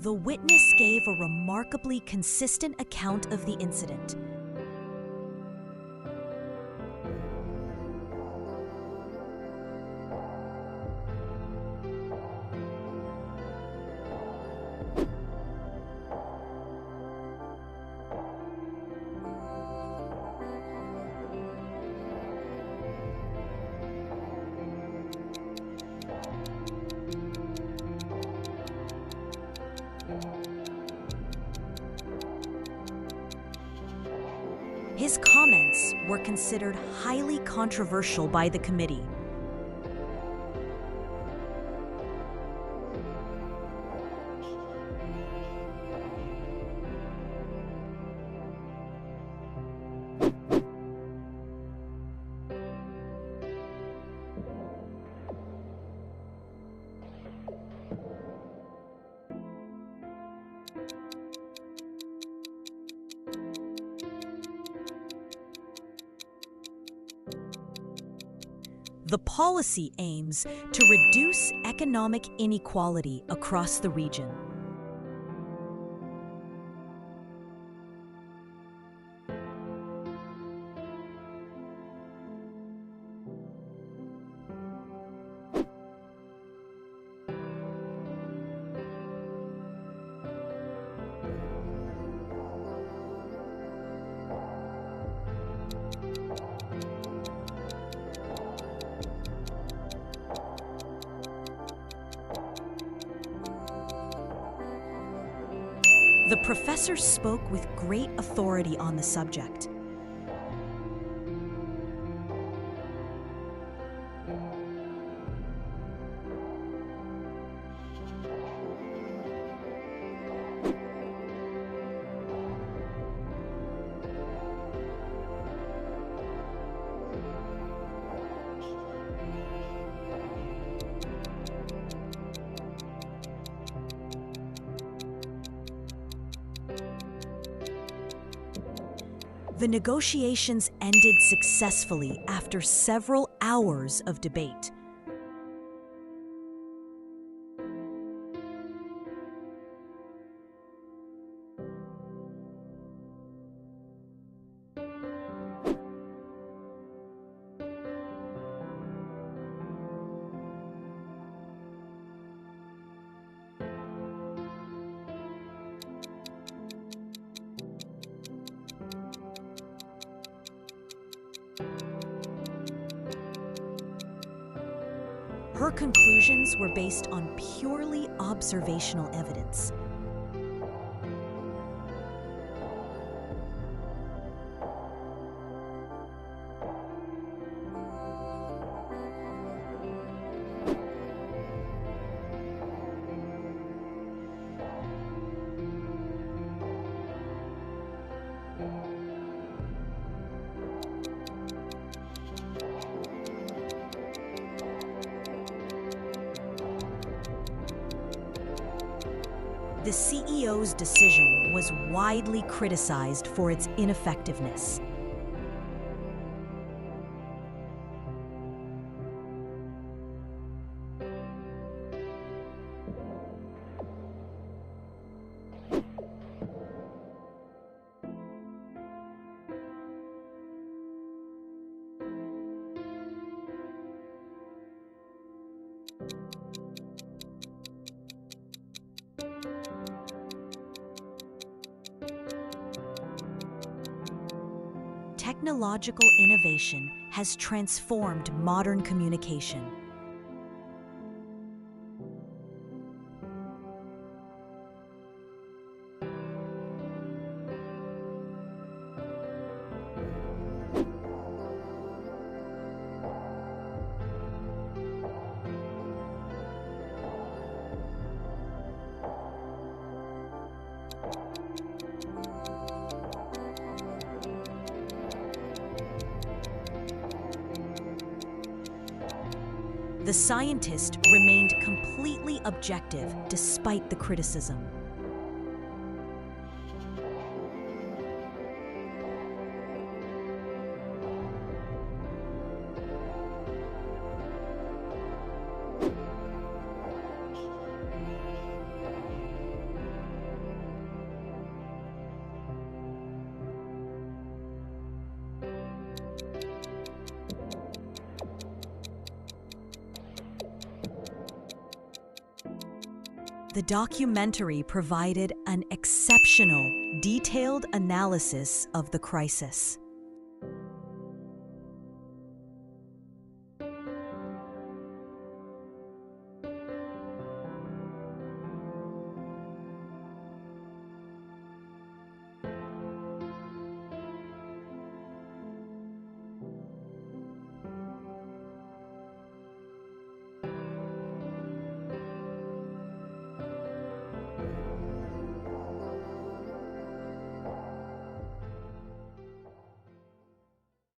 The witness gave a remarkably consistent account of the incident. His comments were considered highly controversial by the committee. The policy aims to reduce economic inequality across the region. The professor spoke with great authority on the subject. The negotiations ended successfully after several hours of debate. Her conclusions were based on purely observational evidence. The CEO's decision was widely criticized for its ineffectiveness. Technological innovation has transformed modern communication. The scientist remained completely objective despite the criticism. The documentary provided an exceptional, detailed analysis of the crisis.